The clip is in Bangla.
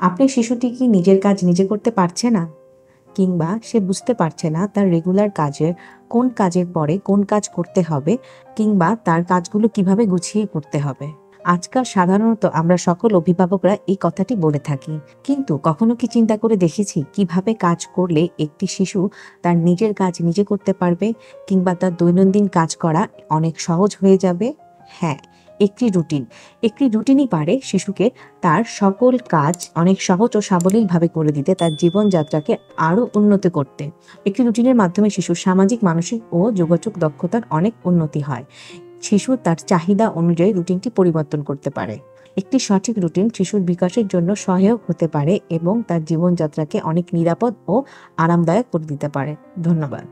আপনার শিশুটি কি নিজের কাজ নিজে করতে পারছে না? কিংবা সে বুঝতে পারছে না তার রেগুলার কাজের কোন কাজের পরে কোন কাজ করতে হবে, কিংবা তার কাজগুলো কিভাবে গুছিয়ে করতে হবে? আজকাল সাধারণত আমরা সকল অভিভাবকরা এই কথাটি বলে থাকি। কিন্তু কখনো কি চিন্তা করে দেখেছি কিভাবে কাজ করলে একটি শিশু তার নিজের কাজ নিজে করতে পারবে, কিংবা তার দৈনন্দিন কাজ করা অনেক সহজ হয়ে যাবে? হ্যাঁ, একটি রুটিনই পারে শিশুকে তার সকল কাজ অনেক সহজ ও সাবলীলভাবে করে দিতে, তার জীবনযাত্রাকে আরও উন্নত করতে। একটি রুটিনের মাধ্যমে শিশুর সামাজিক, মানসিক ও যোগাযোগ দক্ষতার অনেক উন্নতি হয়। শিশু তার চাহিদা অনুযায়ী রুটিনটি পরিবর্তন করতে পারে। একটি সঠিক রুটিন শিশুর বিকাশের জন্য সহায়ক হতে পারে এবং তার জীবনযাত্রাকে অনেক নিরাপদ ও আরামদায়ক করে দিতে পারে। ধন্যবাদ।